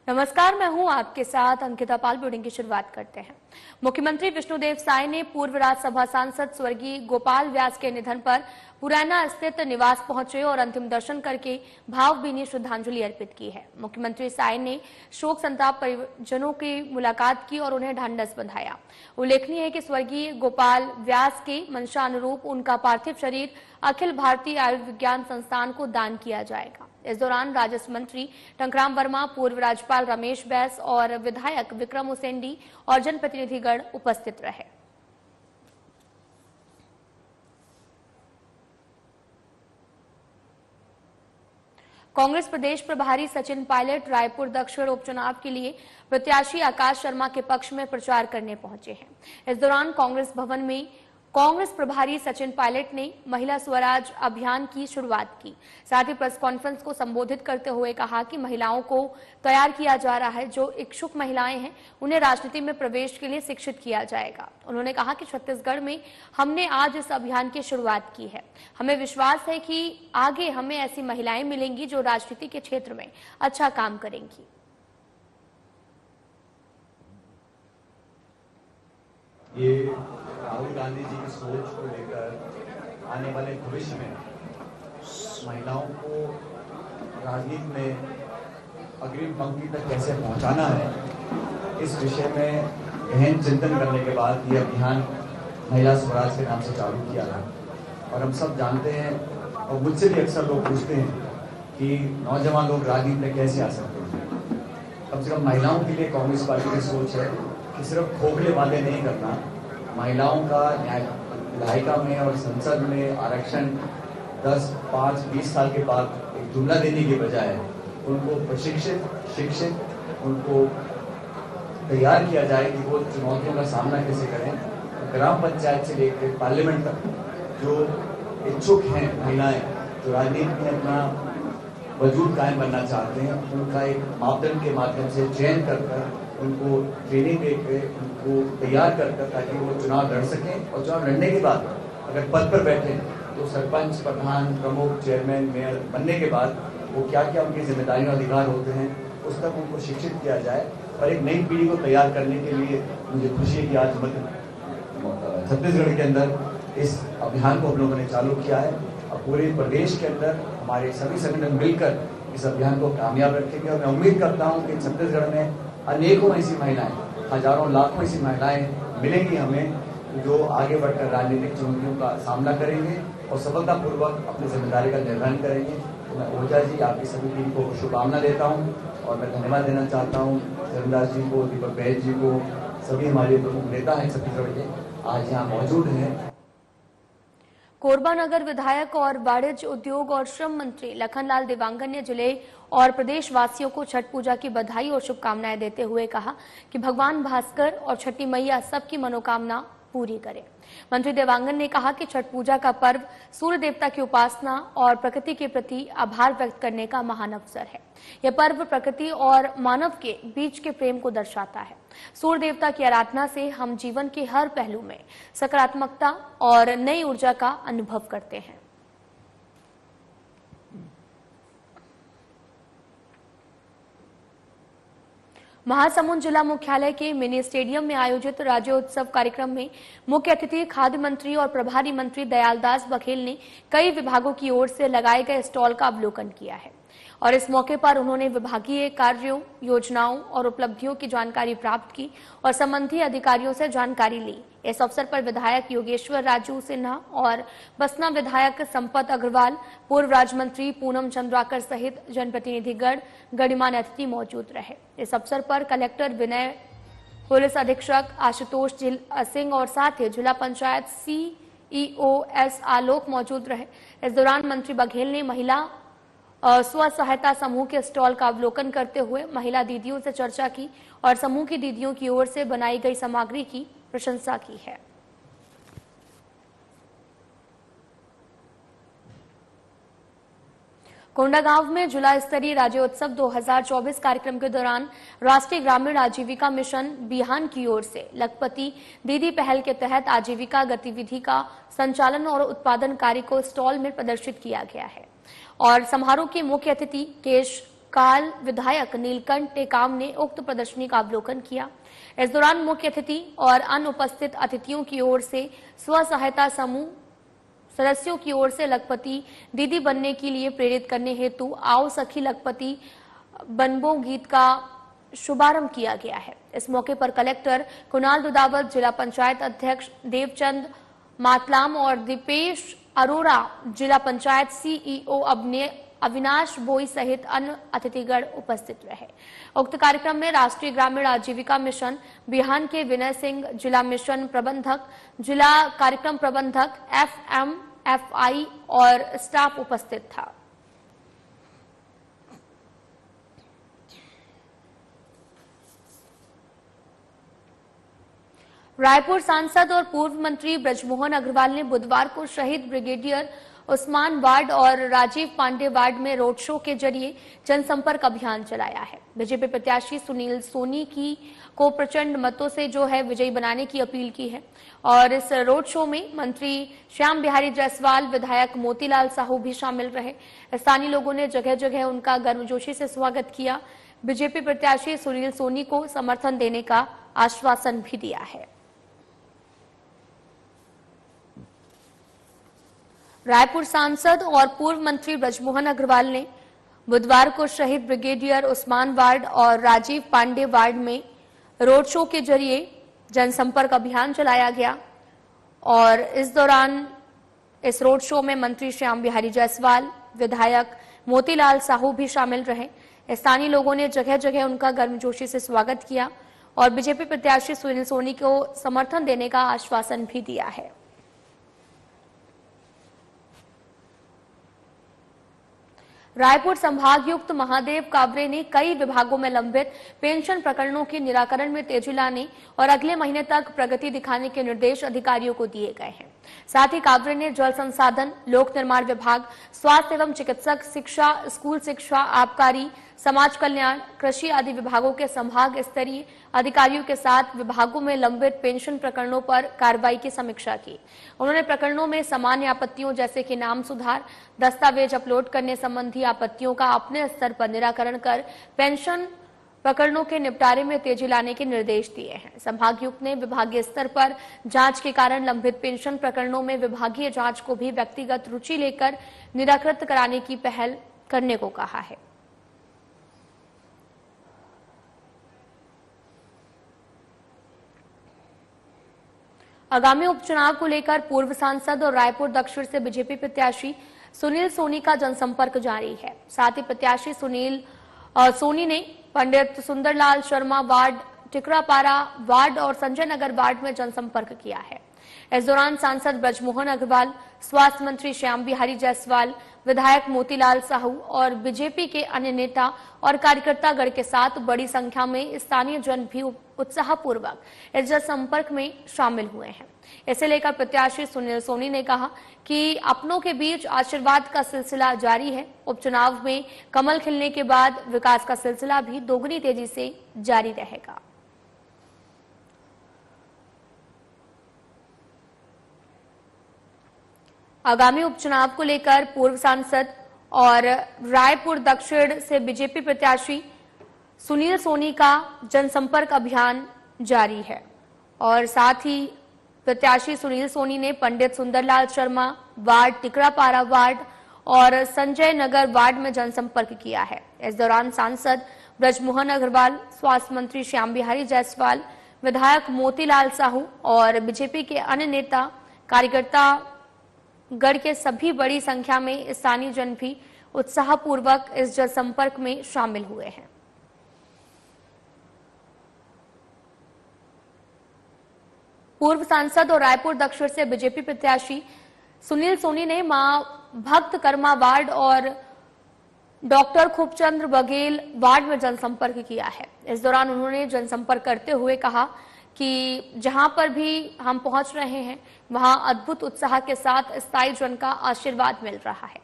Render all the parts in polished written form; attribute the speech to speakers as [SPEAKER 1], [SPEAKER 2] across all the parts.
[SPEAKER 1] नमस्कार, मैं हूं आपके साथ अंकिता पाल। बुलेटिन की शुरुआत करते हैं। मुख्यमंत्री विष्णुदेव साय ने पूर्व राज्यसभा सांसद स्वर्गीय गोपाल व्यास के निधन पर पुरैना स्थित निवास पहुंचे और अंतिम दर्शन करके भावभीनी श्रद्धांजलि अर्पित की है। मुख्यमंत्री साय ने शोक संताप परिजनों की मुलाकात की और उन्हें ढांढस बंधाया। उल्लेखनीय है कि स्वर्गीय गोपाल व्यास के मंशा अनुरूप उनका पार्थिव शरीर अखिल भारतीय आयुर्विज्ञान संस्थान को दान किया जाएगा। इस दौरान राजस्व मंत्री टंकराम वर्मा, पूर्व राज्यपाल रमेश बैस और विधायक विक्रम उसेंडी और जनप्रतिनिधिगण उपस्थित रहे। कांग्रेस प्रदेश प्रभारी सचिन पायलट रायपुर दक्षिण उपचुनाव के लिए प्रत्याशी आकाश शर्मा के पक्ष में प्रचार करने पहुंचे हैं। इस दौरान कांग्रेस भवन में कांग्रेस प्रभारी सचिन पायलट ने महिला स्वराज अभियान की शुरुआत की। साथ ही प्रेस कॉन्फ्रेंस को संबोधित करते हुए कहा कि महिलाओं को तैयार किया जा रहा है। जो इच्छुक महिलाएं हैं उन्हें राजनीति में प्रवेश के लिए शिक्षित किया जाएगा। उन्होंने कहा कि छत्तीसगढ़ में हमने आज इस अभियान की शुरुआत की है। हमें विश्वास है कि आगे हमें ऐसी महिलाएं मिलेंगी जो राजनीति के क्षेत्र में अच्छा काम करेंगी।
[SPEAKER 2] ये राहुल गांधी जी की सोच को लेकर आने वाले भविष्य में महिलाओं को राजनीति में अग्रिम पंक्ति तक कैसे पहुंचाना है, इस विषय में गहन चिंतन करने के बाद ये अभियान महिला स्वराज के नाम से चालू किया है। और हम सब जानते हैं और मुझसे भी अक्सर लोग पूछते हैं कि नौजवान लोग राजनीति में कैसे आ सकते हैं। कम से कम महिलाओं के लिए कांग्रेस पार्टी की सोच है कि सिर्फ खोखले वादे नहीं करना, महिलाओं का न्यायिका में और संसद में आरक्षण 10, 5, 20 साल के बाद एक जुमला देने के बजाय उनको प्रशिक्षित, शिक्षित, उनको तैयार किया जाए कि वो चुनौतियों का सामना कैसे करें। ग्राम पंचायत से लेकर पार्लियामेंट तक जो इच्छुक हैं महिलाएं, जो राजनीति में अपना वजूद कायम करना चाहते हैं, उनका एक मापदंड के माध्यम से चयन कर उनको ट्रेनिंग देकर उनको तैयार कर ताकि वो चुनाव लड़ सकें। और चुनाव लड़ने के बाद अगर पद पर बैठे तो सरपंच, प्रधान, प्रमुख, चेयरमैन, मेयर बनने के बाद वो क्या क्या उनकी जिम्मेदारी और अधिकार होते हैं उस तक उनको शिक्षित किया जाए। और एक नई पीढ़ी को तैयार करने के लिए मुझे खुशी है कि आज छत्तीसगढ़ के अंदर इस अभियान को हम लोगों ने चालू किया है। और पूरे प्रदेश के अंदर हमारे सभी संगठन मिलकर इस अभियान को कामयाब रखेंगे। और मैं उम्मीद करता हूँ कि छत्तीसगढ़ में अनेकों ऐसी महिलाएं, हजारों लाखों ऐसी महिलाएं मिलेंगी हमें जो आगे बढ़कर राजनीतिक चुनौतियों का सामना करेंगे और सफलतापूर्वक अपनी जिम्मेदारी का निर्वहन करेंगे। तो मैं ऊर्जा जी, आपकी सभी टीम को शुभकामना देता हूं और मैं धन्यवाद देना चाहता हूं धर्मदास जी को, दीपक बैज जी को, सभी हमारे प्रमुख नेता हैं छत्तीसगढ़ के आज यहाँ मौजूद हैं।
[SPEAKER 1] कोरबा नगर विधायक और वाणिज्य, उद्योग और श्रम मंत्री लखनलाल देवांगन ने जिले और प्रदेश वासियों को छठ पूजा की बधाई और शुभकामनाएं देते हुए कहा कि भगवान भास्कर और छठी मैया सबकी मनोकामना पूरी करें। मंत्री देवांगन ने कहा कि छठ पूजा का पर्व सूर्य देवता की उपासना और प्रकृति के प्रति आभार व्यक्त करने का महान अवसर है। यह पर्व प्रकृति और मानव के बीच के प्रेम को दर्शाता है। सूर्य देवता की आराधना से हम जीवन के हर पहलू में सकारात्मकता और नई ऊर्जा का अनुभव करते हैं। महासमुंद जिला मुख्यालय के मिनी स्टेडियम में आयोजित राज्योत्सव कार्यक्रम में मुख्य अतिथि खाद्य मंत्री और प्रभारी मंत्री दयालदास बघेल ने कई विभागों की ओर से लगाए गए स्टॉल का अवलोकन किया है और इस मौके पर उन्होंने विभागीय कार्यों, योजनाओं और उपलब्धियों की जानकारी प्राप्त की और संबंधित अधिकारियों से जानकारी ली। इस अवसर पर विधायक योगेश्वर राजू सिन्हा और बसना विधायक संपत अग्रवाल, पूर्व राज्य मंत्री पूनम चंद्राकर सहित जनप्रतिनिधिगण गणमान्य अतिथि मौजूद रहे। इस अवसर पर कलेक्टर विनय, पुलिस अधीक्षक आशुतोष सिंह और साथ ही जिला पंचायत CEO S आलोक मौजूद रहे। इस दौरान मंत्री बघेल ने महिला स्व सहायता समूह के स्टॉल का अवलोकन करते हुए महिला दीदियों से चर्चा की और समूह की दीदियों की ओर से बनाई गई सामग्री की प्रशंसा की है। कोंडागांव में जिला स्तरीय राज्योत्सव 2024 कार्यक्रम के दौरान राष्ट्रीय ग्रामीण आजीविका मिशन बिहान की ओर से लखपति दीदी पहल के तहत आजीविका गतिविधि का संचालन और उत्पादन कार्य को स्टॉल में प्रदर्शित किया गया है और समारोह के मुख्य अतिथि केश काल विधायक नीलकंठ टेकाम ने उक्त प्रदर्शनी का अवलोकन किया। इस दौरान मुख्य अतिथि और अन्य उपस्थित अतिथियों की ओर से स्व सहायता समूह सदस्यों की ओर से लखपति दीदी बनने के लिए प्रेरित करने हेतु आओ सखी लखपति बनबो गीत का शुभारंभ किया गया है। इस मौके पर कलेक्टर कुणाल दुदावत, जिला पंचायत अध्यक्ष देवचंद मातलाम और दीपेश अरोड़ा, जिला पंचायत सीईओ अविनाश बोई सहित अन्य अतिथिगण उपस्थित रहे। उक्त कार्यक्रम में राष्ट्रीय ग्रामीण आजीविका मिशन बिहान के विनय सिंह, जिला मिशन प्रबंधक, जिला कार्यक्रम प्रबंधक FMFI और स्टाफ उपस्थित था। रायपुर सांसद और पूर्व मंत्री ब्रजमोहन अग्रवाल ने बुधवार को शहीद ब्रिगेडियर उस्मान वार्ड और राजीव पांडे वार्ड में रोड शो के जरिए जनसंपर्क अभियान चलाया है। बीजेपी प्रत्याशी सुनील सोनी को प्रचंड मतों से जो है विजयी बनाने की अपील की है और इस रोड शो में मंत्री श्याम बिहारी जायसवाल, विधायक मोतीलाल साहू भी शामिल रहे। स्थानीय लोगों ने जगह जगह उनका गर्मजोशी से स्वागत किया। बीजेपी प्रत्याशी सुनील सोनी को समर्थन देने का आश्वासन भी दिया है। रायपुर सांसद और पूर्व मंत्री ब्रजमोहन अग्रवाल ने बुधवार को शहीद ब्रिगेडियर उस्मान वार्ड और राजीव पांडे वार्ड में रोड शो के जरिए जनसंपर्क अभियान चलाया गया और इस दौरान इस रोड शो में मंत्री श्याम बिहारी जायसवाल, विधायक मोतीलाल साहू भी शामिल रहे। स्थानीय लोगों ने जगह जगह उनका गर्मजोशी से स्वागत किया और बीजेपी प्रत्याशी सुनील सोनी को समर्थन देने का आश्वासन भी दिया है। रायपुर संभागयुक्त महादेव कावरे ने कई विभागों में लंबित पेंशन प्रकरणों के निराकरण में तेजी लाने और अगले महीने तक प्रगति दिखाने के निर्देश अधिकारियों को दिए गए हैं। साथ ही कावरे ने जल संसाधन, लोक निर्माण विभाग, स्वास्थ्य एवं चिकित्सक शिक्षा, स्कूल शिक्षा, आबकारी, समाज कल्याण, कृषि आदि विभागों के संभाग स्तरीय अधिकारियों के साथ विभागों में लंबित पेंशन प्रकरणों पर कार्रवाई की समीक्षा की। उन्होंने प्रकरणों में सामान्य आपत्तियों जैसे कि नाम सुधार, दस्तावेज अपलोड करने संबंधी आपत्तियों का अपने स्तर पर निराकरण कर पेंशन प्रकरणों के निपटारे में तेजी लाने के निर्देश दिए हैं। संभागायुक्त ने विभागीय स्तर पर जांच के कारण लंबित पेंशन प्रकरणों में विभागीय जांच को भी व्यक्तिगत रुचि लेकर निराकृत कराने की पहल करने को कहा है। आगामी उपचुनाव को लेकर पूर्व सांसद और रायपुर दक्षिण से बीजेपी प्रत्याशी सुनील सोनी का जनसंपर्क जारी है। साथ ही प्रत्याशी सुनील सोनी ने पंडित सुंदरलाल शर्मा वार्ड, टिकरापारा वार्ड और संजय नगर वार्ड में जनसंपर्क किया है। इस दौरान सांसद ब्रजमोहन अग्रवाल, स्वास्थ्य मंत्री श्याम बिहारी जायसवाल, विधायक मोतीलाल साहू और बीजेपी के अन्य नेता और कार्यकर्तागण के साथ बड़ी संख्या में स्थानीय जन भी उत्साहपूर्वक इस जनसंपर्क में शामिल हुए हैं। इसे लेकर प्रत्याशी सुनील सोनी ने कहा कि अपनों के बीच आशीर्वाद का सिलसिला जारी है। उपचुनाव में कमल खिलने के बाद विकास का सिलसिला भी दोगुनी तेजी से जारी रहेगा। आगामी उपचुनाव को लेकर पूर्व सांसद और रायपुर दक्षिण से बीजेपी प्रत्याशी सुनील सोनी का जनसंपर्क अभियान जारी है और साथ ही प्रत्याशी सुनील सोनी ने पंडित सुंदरलाल शर्मा वार्ड, टिकरापारा वार्ड और संजय नगर वार्ड में जनसंपर्क किया है। इस दौरान सांसद ब्रजमोहन अग्रवाल, स्वास्थ्य मंत्री श्याम बिहारी जायसवाल, विधायक मोतीलाल साहू और बीजेपी के अन्य नेता कार्यकर्ता गढ़ के सभी बड़ी संख्या में स्थानीय जन भी उत्साहपूर्वक इस जनसंपर्क में शामिल हुए हैं। पूर्व सांसद और रायपुर दक्षिण से बीजेपी प्रत्याशी सुनील सोनी ने मां भक्त कर्मा वार्ड और डॉक्टर खूबचंद्र बघेल वार्ड में जनसंपर्क किया है। इस दौरान उन्होंने जनसंपर्क करते हुए कहा कि जहां पर भी हम पहुंच रहे हैं वहां अद्भुत उत्साह के साथ स्थायी जन का आशीर्वाद मिल रहा है।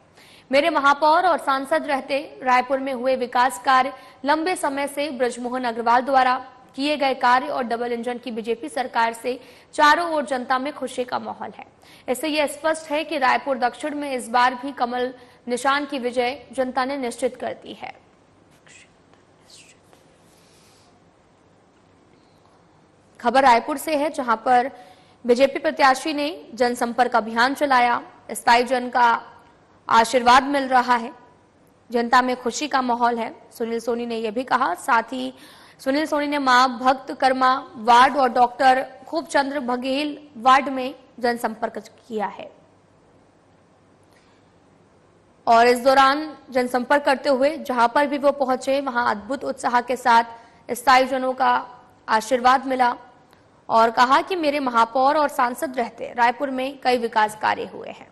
[SPEAKER 1] मेरे महापौर और सांसद रहते रायपुर में हुए विकास कार्य, लंबे समय से ब्रजमोहन अग्रवाल द्वारा किए गए कार्य और डबल इंजन की बीजेपी सरकार से चारों ओर जनता में खुशी का माहौल है। इससे यह स्पष्ट है कि रायपुर दक्षिण में इस बार भी कमल निशान की विजय जनता ने निश्चित कर दी है। खबर रायपुर से है, जहां पर बीजेपी प्रत्याशी ने जनसंपर्क अभियान चलाया। स्थायी जन का आशीर्वाद मिल रहा है, जनता में खुशी का माहौल है, सुनील सोनी ने यह भी कहा। साथ ही सुनील सोनी ने मां भक्त कर्मा वार्ड और डॉक्टर खूबचंद्र बघेल वार्ड में जनसंपर्क किया है और इस दौरान जनसंपर्क करते हुए जहां पर भी वो पहुंचे वहां अद्भुत उत्साह के साथ स्थायी जनों का आशीर्वाद मिला और कहा कि मेरे महापौर और सांसद रहते रायपुर में कई विकास कार्य हुए हैं।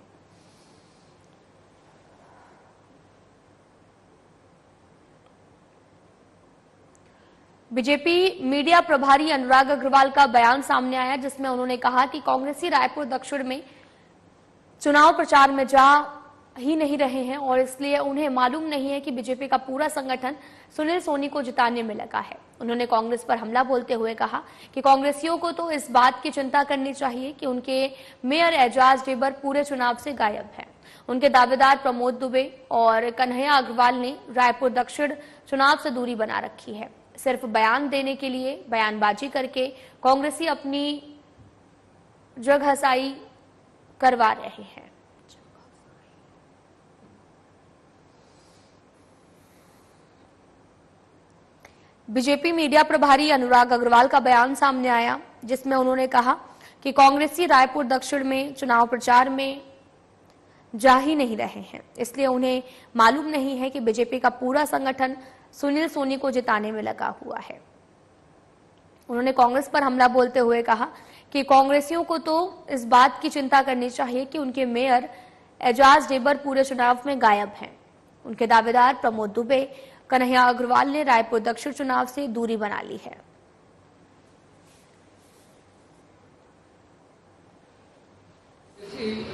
[SPEAKER 1] बीजेपी मीडिया प्रभारी अनुराग अग्रवाल का बयान सामने आया, जिसमें उन्होंने कहा कि कांग्रेसी रायपुर दक्षिण में चुनाव प्रचार में जा ही नहीं रहे हैं और इसलिए उन्हें मालूम नहीं है कि बीजेपी का पूरा संगठन सुनील सोनी को जिताने में लगा है। उन्होंने कांग्रेस पर हमला बोलते हुए कहा कि कांग्रेसियों को तो इस बात की चिंता करनी चाहिए कि उनके मेयर एजाज ढेबर पूरे चुनाव से गायब हैं। उनके दावेदार प्रमोद दुबे और कन्हैया अग्रवाल ने रायपुर दक्षिण चुनाव से दूरी बना रखी है। सिर्फ बयान देने के लिए बयानबाजी करके कांग्रेसी अपनी जगहसाई करवा रहे हैं। बीजेपी मीडिया प्रभारी अनुराग अग्रवाल का बयान सामने आया, जिसमें उन्होंने कहा कि कांग्रेसी रायपुर दक्षिण में चुनाव प्रचार में जा ही नहीं रहे हैं, इसलिए उन्हें मालूम नहीं है कि बीजेपी का पूरा संगठन सुनील सोनी को जिताने में लगा हुआ है। उन्होंने कांग्रेस पर हमला बोलते हुए कहा कि कांग्रेसियों को तो इस बात की चिंता करनी चाहिए कि उनके मेयर एजाज ढेबर पूरे चुनाव में गायब हैं। उनके दावेदार प्रमोद दुबे, कन्हैया अग्रवाल ने रायपुर दक्षिण चुनाव से दूरी बना ली है।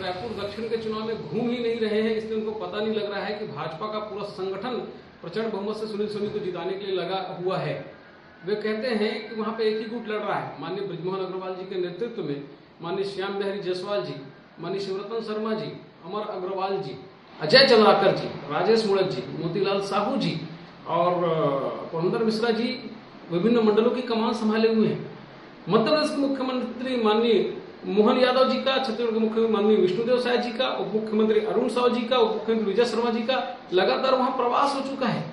[SPEAKER 3] रायपुर दक्षिण के चुनाव में घूम ही नहीं रहे हैं, इसलिए उनको पता नहीं लग रहा है कि भाजपा का पूरा संगठन प्रचंड बहुमत से सुनील सोनी को जिताने के लिए लगा हुआ है। वे कहते हैं कि वहां पे एक ही गुट लड़ रहा है, माननीय बृजमोहन अग्रवाल जी के नेतृत्व में माननीय श्याम बिहारी जायसवाल जी, माननीय शिवरतन शर्मा जी, अमर अग्रवाल जी, अजय चंद्राकर जी, राजेश मुड़क जी, मोतीलाल साहू जी और पुरंदर मिश्रा जी विभिन्न मंडलों की कमान संभाले हुए हैं। मध्य प्रदेश के मुख्यमंत्री माननीय मोहन यादव जी का, छत्तीसगढ़ के मुख्यमंत्री माननीय विष्णुदेव साय जी का, उप मुख्यमंत्री अरुण साव जी का, उप मुख्यमंत्री विजय शर्मा जी का लगातार वहां प्रवास हो चुका है।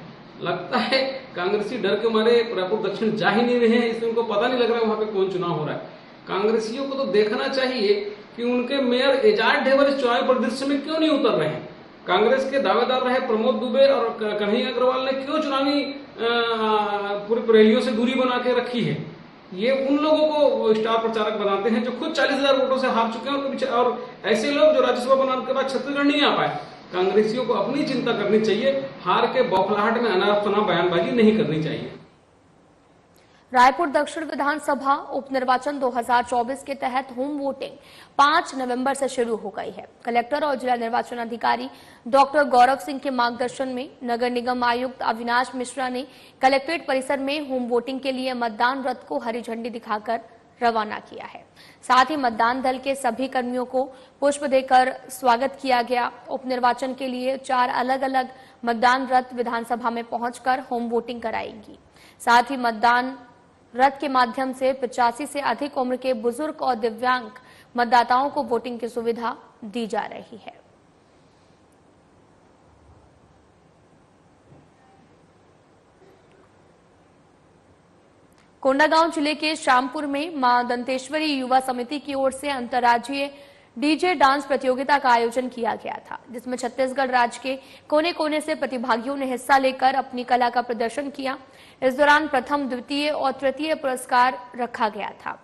[SPEAKER 3] लगता है कांग्रेसी डर के मारे रायपुर दक्षिण जा ही नहीं रहे हैं, इसलिए उनको पता नहीं लग रहा है वहां पे कौन चुनाव हो रहा है। कांग्रेसियों को तो देखना चाहिए कि उनके मेयर एजाज ढेबर इस चुनावी परिदृश्य में क्यों नहीं उतर रहे हैं। कांग्रेस के दावेदार रहे प्रमोद दुबे और कन्हैया अग्रवाल ने क्यों चुनावी पूरी रैलियों से दूरी बना के रखी है। ये उन लोगों को स्टार प्रचारक बनाते हैं जो खुद 40,000 वोटों से हार चुके हैं और ऐसे लोग जो राज्यसभा बनाने के बाद छत्तीसगढ़ नहीं आ पाए। कांग्रेसियों को अपनी चिंता करनी चाहिए, हार के बौखलाहट में अनाप बयानबाजी नहीं करनी चाहिए।
[SPEAKER 1] रायपुर दक्षिण विधानसभा उपनिर्वाचन 2024 के तहत होम वोटिंग 5 नवंबर से शुरू हो गई है। कलेक्टर और जिला निर्वाचन अधिकारी डॉक्टर गौरव सिंह के मार्गदर्शन में नगर निगम आयुक्त अविनाश मिश्रा ने कलेक्ट्रेट परिसर में होम वोटिंग के लिए मतदान रथ को हरी झंडी दिखाकर रवाना किया है। साथ ही मतदान दल के सभी कर्मियों को पुष्प देकर स्वागत किया गया। उपनिर्वाचन के लिए 4 अलग अलग मतदान रथ विधानसभा में पहुंचकर होम वोटिंग कराएंगी। साथ ही मतदान रथ के माध्यम से 85 से अधिक उम्र के बुजुर्ग और दिव्यांग मतदाताओं को वोटिंग की सुविधा दी जा रही है। कोंडागांव जिले के श्यामपुर में मां दंतेश्वरी युवा समिति की ओर से अंतर्राज्यीय डीजे डांस प्रतियोगिता का आयोजन किया गया था, जिसमें छत्तीसगढ़ राज्य के कोने कोने से प्रतिभागियों ने हिस्सा लेकर अपनी कला का प्रदर्शन किया। इस दौरान प्रथम, द्वितीय और तृतीय पुरस्कार रखा गया था।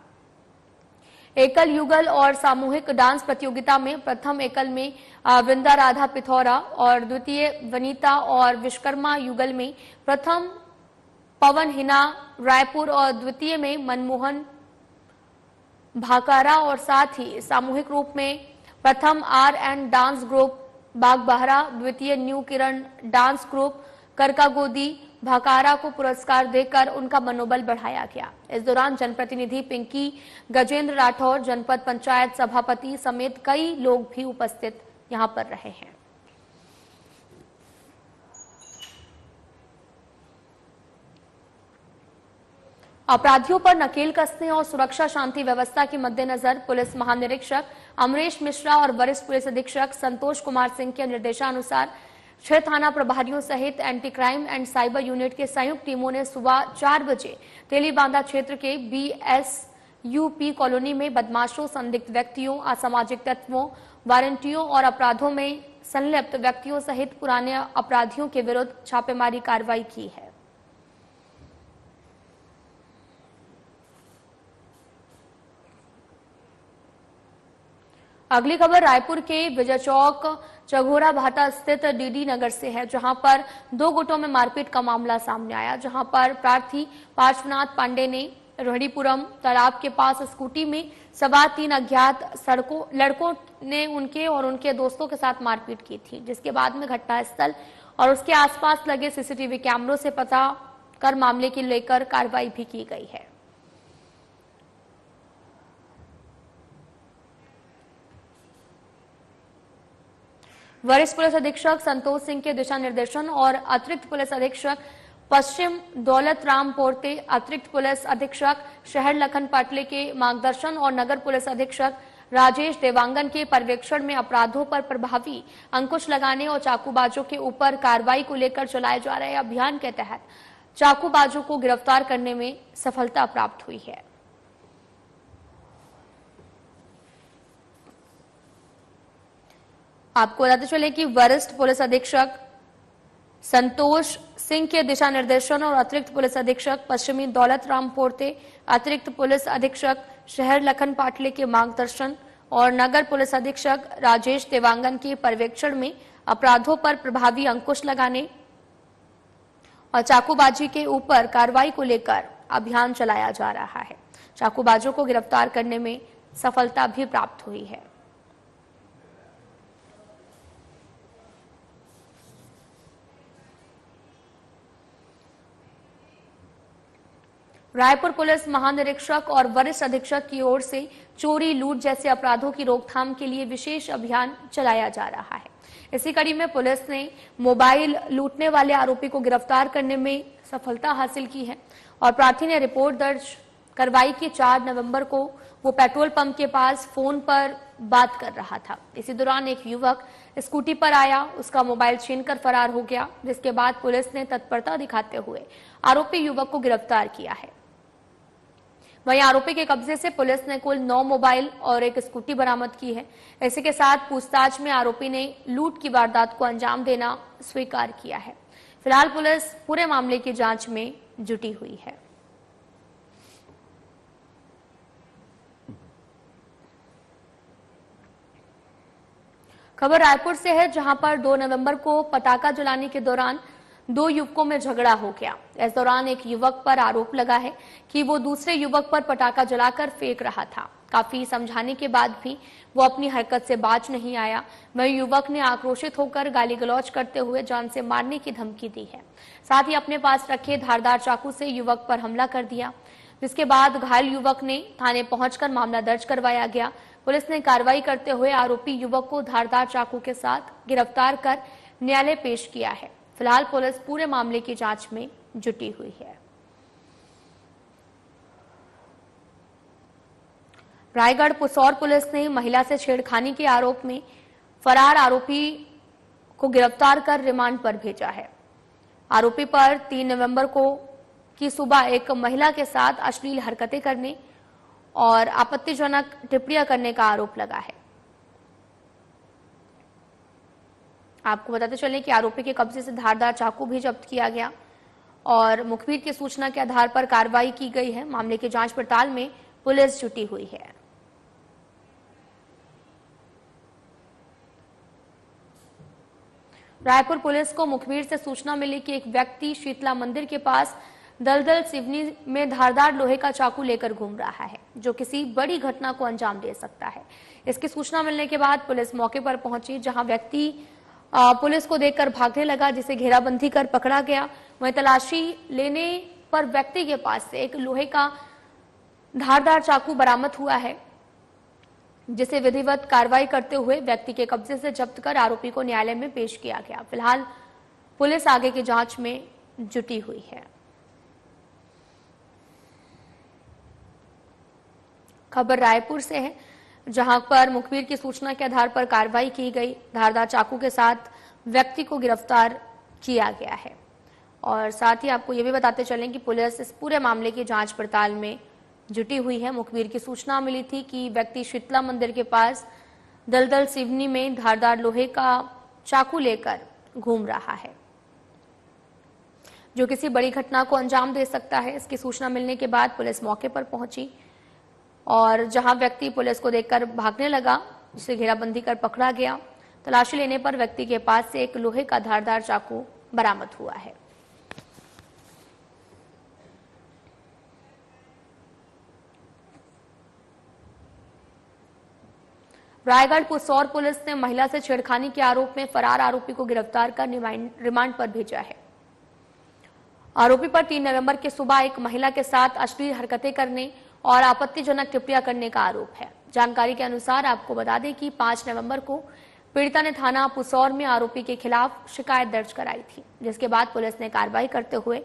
[SPEAKER 1] एकल, युगल और सामूहिक डांस प्रतियोगिता में प्रथम एकल में वृंदा राधा पिथौरा और द्वितीय वनीता और विश्वकर्मा युगल में प्रथम पवन हिना रायपुर और द्वितीय में मनमोहन भाकारा और साथ ही सामूहिक रूप में प्रथम R&D डांस ग्रुप बागबाहरा, द्वितीय न्यू किरण डांस ग्रुप करकागोदी भाकारा को पुरस्कार देकर उनका मनोबल बढ़ाया गया। इस दौरान जनप्रतिनिधि पिंकी गजेंद्र राठौर, जनपद पंचायत सभापति समेत कई लोग भी उपस्थित यहां पर रहे हैं। अपराधियों पर नकेल कसने और सुरक्षा शांति व्यवस्था के मद्देनजर पुलिस महानिरीक्षक अमरेश मिश्रा और वरिष्ठ पुलिस अधीक्षक संतोष कुमार सिंह के निर्देशानुसार 6 थाना प्रभारियों सहित anti crime and cyber unit के संयुक्त टीमों ने सुबह 4 बजे तेलीबांधा क्षेत्र के BSUP कॉलोनी में बदमाशों, संदिग्ध व्यक्तियों, असामाजिक तत्वों, वारंटियों और अपराधों में संलिप्त व्यक्तियों सहित पुराने अपराधियों के विरुद्ध छापेमारी कार्रवाई की है। अगली खबर रायपुर के विजय चौक चघोरा भाटा स्थित DD नगर से है, जहां पर 2 गुटों में मारपीट का मामला सामने आया, जहां पर प्रार्थी पार्श्वनाथ पांडे ने रोहिणीपुरम तालाब के पास स्कूटी में सवार 3 अज्ञात लड़कों ने उनके और उनके दोस्तों के साथ मारपीट की थी, जिसके बाद में घटनास्थल और उसके आसपास लगे CCTV कैमरों से पता कर मामले की लेकर कार्रवाई भी की गई है। वरिष्ठ पुलिस अधीक्षक संतोष सिंह के दिशा निर्देशन और अतिरिक्त पुलिस अधीक्षक पश्चिम दौलत राम पोर्ते, अतिरिक्त पुलिस अधीक्षक शहर लखन पाटले के मार्गदर्शन और नगर पुलिस अधीक्षक राजेश देवांगन के पर्यवेक्षण में अपराधों पर प्रभावी अंकुश लगाने और चाकूबाजों के ऊपर कार्रवाई को लेकर चलाए जा रहे अभियान के तहत चाकूबाजों को गिरफ्तार करने में सफलता प्राप्त हुई है। आपको बताते चले कि वरिष्ठ पुलिस अधीक्षक संतोष सिंह के दिशा निर्देशन और अतिरिक्त पुलिस अधीक्षक पश्चिमी दौलत राम पोर्ते, अतिरिक्त पुलिस अधीक्षक शहर लखन पाटले के मार्गदर्शन और नगर पुलिस अधीक्षक राजेश देवांगन के पर्यवेक्षण में अपराधों पर प्रभावी अंकुश लगाने और चाकूबाजी के ऊपर कार्रवाई को लेकर अभियान चलाया जा रहा है। चाकूबाजों को गिरफ्तार करने में सफलता भी प्राप्त हुई है। रायपुर पुलिस महानिरीक्षक और वरिष्ठ अधीक्षक की ओर से चोरी, लूट जैसे अपराधों की रोकथाम के लिए विशेष अभियान चलाया जा रहा है। इसी कड़ी में पुलिस ने मोबाइल लूटने वाले आरोपी को गिरफ्तार करने में सफलता हासिल की है और प्रार्थी ने रिपोर्ट दर्ज करवाई कि 4 नवंबर को वो पेट्रोल पंप के पास फोन पर बात कर रहा था। इसी दौरान एक युवक स्कूटी पर आया, उसका मोबाइल छीनकर फरार हो गया, जिसके बाद पुलिस ने तत्परता दिखाते हुए आरोपी युवक को गिरफ्तार किया है। वहीं आरोपी के कब्जे से पुलिस ने कुल 9 मोबाइल और एक स्कूटी बरामद की है। इसी के साथ पूछताछ में आरोपी ने लूट की वारदात को अंजाम देना स्वीकार किया है। फिलहाल पुलिस पूरे मामले की जांच में जुटी हुई है। खबर रायपुर से है, जहां पर 2 नवंबर को पटाखा जलाने के दौरान 2 युवकों में झगड़ा हो गया। इस दौरान एक युवक पर आरोप लगा है कि वो दूसरे युवक पर पटाखा जलाकर फेंक रहा था। काफी समझाने के बाद भी वो अपनी हरकत से बाज नहीं आया। वहीं युवक ने आक्रोशित होकर गाली गलौज करते हुए जान से मारने की धमकी दी है। साथ ही अपने पास रखे धारदार चाकू से युवक पर हमला कर दिया, जिसके बाद घायल युवक ने थाने पहुंचकर मामला दर्ज करवाया गया। पुलिस ने कार्रवाई करते हुए आरोपी युवक को धारदार चाकू के साथ गिरफ्तार कर न्यायालय पेश किया है। फिलहाल पुलिस पूरे मामले की जांच में जुटी हुई है। रायगढ़ पुसौर पुलिस ने महिला से छेड़खानी के आरोप में फरार आरोपी को गिरफ्तार कर रिमांड पर भेजा है। आरोपी पर 3 नवंबर की सुबह एक महिला के साथ अश्लील हरकतें करने और आपत्तिजनक टिप्पणियां करने का आरोप लगा है। आपको बताते चलें कि आरोपी के कब्जे से धारदार चाकू भी जब्त किया गया और मुखबिर की सूचना के आधार पर कार्रवाई की गई है। मामले की जांच पड़ताल में पुलिस जुटी हुई है। रायपुर पुलिस को मुखबिर से सूचना मिली कि एक व्यक्ति शीतला मंदिर के पास दलदल सिवनी में धारदार लोहे का चाकू लेकर घूम रहा है, जो किसी बड़ी घटना को अंजाम दे सकता है। इसकी सूचना मिलने के बाद पुलिस मौके पर पहुंची, जहां व्यक्ति पुलिस को देखकर भागने लगा, जिसे घेराबंदी कर पकड़ा गया। वहीं तलाशी लेने पर व्यक्ति के पास से एक लोहे का धारदार चाकू बरामद हुआ है, जिसे विधिवत कार्रवाई करते हुए व्यक्ति के कब्जे से जब्त कर आरोपी को न्यायालय में पेश किया गया। फिलहाल पुलिस आगे की जांच में जुटी हुई है। खबर रायपुर से है, जहां पर मुखबिर की सूचना के आधार पर कार्रवाई की गई। धारदार चाकू के साथ व्यक्ति को गिरफ्तार किया गया है। और साथ ही आपको ये भी बताते चलें कि पुलिस इस पूरे मामले की जांच पड़ताल में जुटी हुई है। मुखबिर की सूचना मिली थी कि व्यक्ति शीतला मंदिर के पास दलदल सिवनी में धारदार लोहे का चाकू लेकर घूम रहा है, जो किसी बड़ी घटना को अंजाम दे सकता है। इसकी सूचना मिलने के बाद पुलिस मौके पर पहुंची और जहां व्यक्ति पुलिस को देखकर भागने लगा, जिसे घेराबंदी कर पकड़ा गया। तलाशी लेने पर व्यक्ति के पास से एक लोहे का धारदार चाकू बरामद हुआ है। रायगढ़ पुसौर पुलिस ने महिला से छेड़खानी के आरोप में फरार आरोपी को गिरफ्तार कर रिमांड पर भेजा है। आरोपी पर 3 नवंबर की सुबह एक महिला के साथ अश्लील हरकतें करने और आपत्तिजनक टिप्पणियां करने का आरोप है। जानकारी के अनुसार आपको बता दें कि 5 नवंबर को पीड़िता ने थाना पुसौर में आरोपी के खिलाफ शिकायत दर्ज कराई थी, जिसके बाद पुलिस ने कार्रवाई करते हुए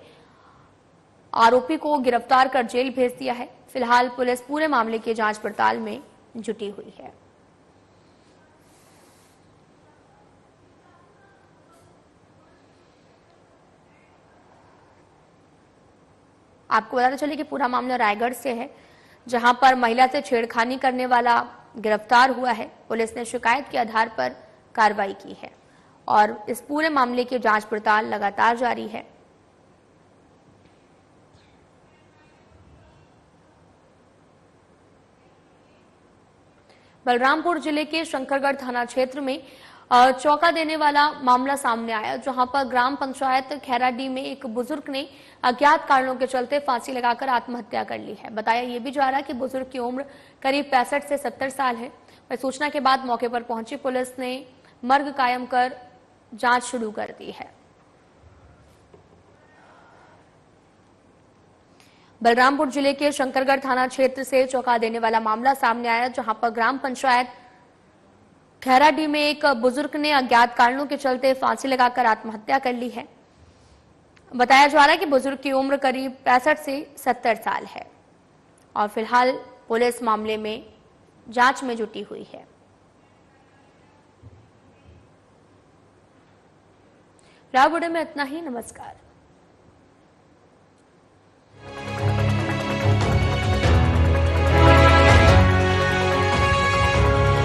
[SPEAKER 1] आरोपी को गिरफ्तार कर जेल भेज दिया है। फिलहाल पुलिस पूरे मामले की जांच पड़ताल में जुटी हुई है। आपको बताते चले कि पूरा मामला रायगढ़ से है, जहां पर महिला से छेड़खानी करने वाला गिरफ्तार हुआ है। पुलिस ने शिकायत के आधार पर कार्रवाई की है और इस पूरे मामले की जांच पड़ताल लगातार जारी है। बलरामपुर जिले के शंकरगढ़ थाना क्षेत्र में चौंका देने वाला मामला सामने आया, जहां पर ग्राम पंचायत खैराडीह में एक बुजुर्ग ने अज्ञात कारणों के चलते फांसी लगाकर आत्महत्या कर ली है। बताया यह भी जा रहा है कि बुजुर्ग की उम्र करीब 65 से 70 साल है। सूचना के बाद मौके पर पहुंची पुलिस ने मर्ग कायम कर जांच शुरू कर दी है। बलरामपुर जिले के शंकरगढ़ थाना क्षेत्र से चौंका देने वाला मामला सामने आया, जहां पर ग्राम पंचायत खैराडीह में एक बुजुर्ग ने अज्ञात कारणों के चलते फांसी लगाकर आत्महत्या कर ली है। बताया जा रहा है कि बुजुर्ग की उम्र करीब 65 से 70 साल है और फिलहाल पुलिस मामले में जांच में जुटी हुई है। वीडियो में इतना ही। नमस्कार।